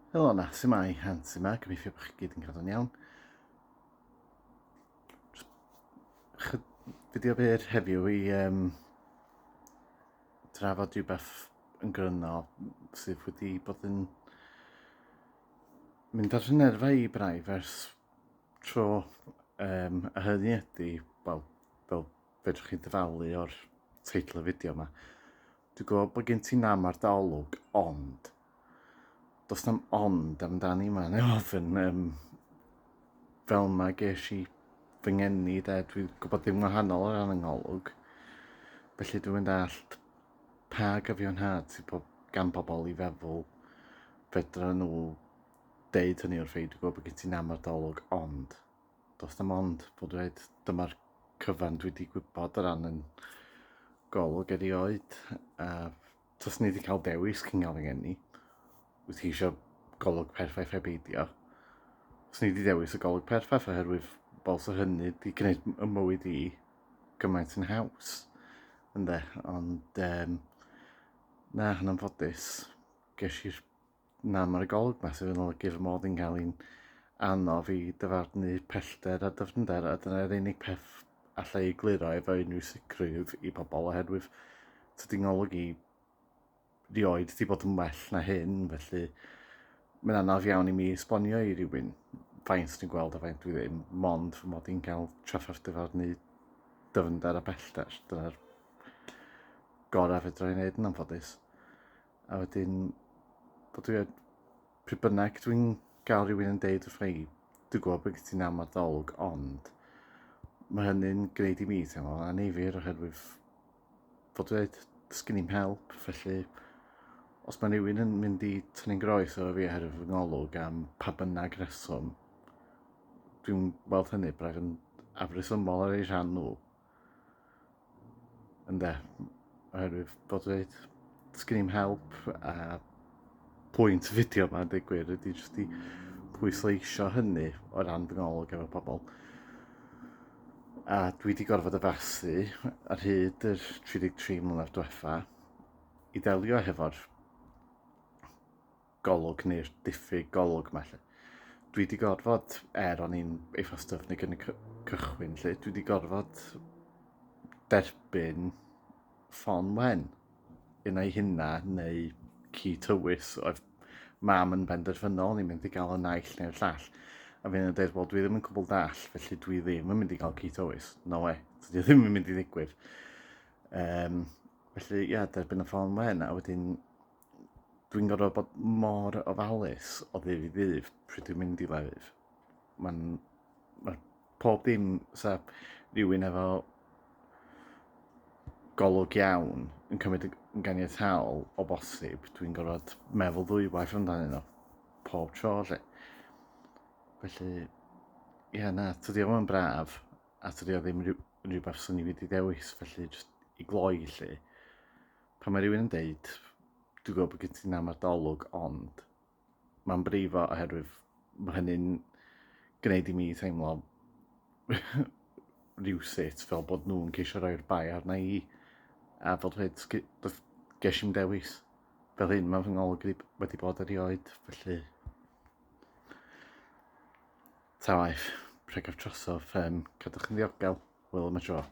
Helo na, sy'n mai, Hans yma, gobeithio bod chi gyd yn cadw'n iawn. Fideo byr heddiw i drafod rhywbeth yn gryno sydd wedi bod yn mynd ar fy nerfau i braidd ers tro. A hynny ydy, wel, fel fedrwch chi dyfalu o'r teitl y fideo yma. Dwi'n gwybod bod gen ti nam ar dy olwg, ond does na'm ond amdani yma, neu ofyn fel yma ges i fy ngeni de, dwi'n gwybod dim wahanol o ran yng ngolwg, felly dwi'n mynd allt pa gyfiawnhad sydd gan bobl i feddwl fedra nhw deud hynny wrth ei. Dwi'n gwybod bod gen ti nam ar dy olwg, ond does na'm ond bod dweud dyma'r cyfan dwi wedi gwybod o ran yn golwg erioed, a tos ni wedi cael dewis cyn gael fy ngeni. Wyt ti eisiau golwg perffaith heb beidio? Os ni wedi dewis y golwg perffaith oherwydd bols o hynny wedi gwneud y mywyd i gymaint yn haws. Ynde, ond na, yn anffodus, ges i'r nam ar y golwg ma sydd yn olygu fy modd yn cael un anodd i dyfarnu pellter a dyfnder, a dyna'r unig peth allai ei gliro efo unrhyw sicrwydd i bobl oherwydd tydi'n ngolwg i rioed wedi bod yn well na hyn, felly mae'n anodd iawn i mi esbonio i rywun faint dwi'n gweld a faint dwi ddim, mond fy mod i'n cael trafferth dyfarnu dyfnder a pellter. Dyna'r gorau fedra i wneud yn anffodus. A wedyn, pryd bynnag dwi'n gael rhywun yn deud wrth i, dwi'n gwybod bod gen ti nam ar dy olwg, ond mae hynny'n gwneud i mi teimlo annifyr oherwydd fod dweud sgyn i'm help, felly os mae rhywun yn mynd i tynnu'n groes o fi oherwydd fy ngolwg am pa bynnag reswm, dwi'n weld hynny braidd yn afresymol ar ei rhan nhw. Ynde, oherwydd bod dweud sgyn i'm help, a pwynt y fideo yma, dweud gwir, ydy jyst i pwysleisio hynny o ran fy ngolwg efo pobl. A dwi wedi gorfod addasu ar hyd yr 33 mlynedd diwetha i delio hefo'r golwg neu'r diffyg golwg yma. Dwi wedi gorfod, o'n i'n eitha styfnig yn y cychwyn, dwi wedi gorfod derbyn ffon wen unai hynna neu ci tywys oedd mam yn benderfynol ni'n mynd i gael y naill neu'r llall. A fi'n dweud, wel, dwi ddim yn cwbl dall, felly dwi ddim yn mynd i gael ci tywys. No way, dwi ddim yn mynd i ddigwydd. Felly, ia, derbyn y ffon wen, a wedyn dwi'n gorfod bod mor ofalus o ddydd i ddydd pryd dwi'n mynd i lefydd. Mae pob dim sa rhywun efo golwg iawn yn cymryd yn ganiataol o bosib, dwi'n gorfod meddwl ddwywaith amdanyn nhw pob tro, lle. Felly, ia, na, tydi o'n braf, a tydi o ddim rhywbeth sy'n ni wedi dewis, felly jyst i gloi, lle. Pan mae rhywun yn deud, dwi'n gwybod bod gen ti nam ar dy olwg, ond mae'n brifo oherwydd mae hynny'n gwneud i mi teimlo rhywsut fel bod nhw'n ceisio rhoi'r bai arna i. A fel dweud, ges i'n dewis fel hyn, mae fy ngolwg wedi bod erioed, felly ta waith, pregaf trosodd, cadwch yn ddiogel, wel yma tro.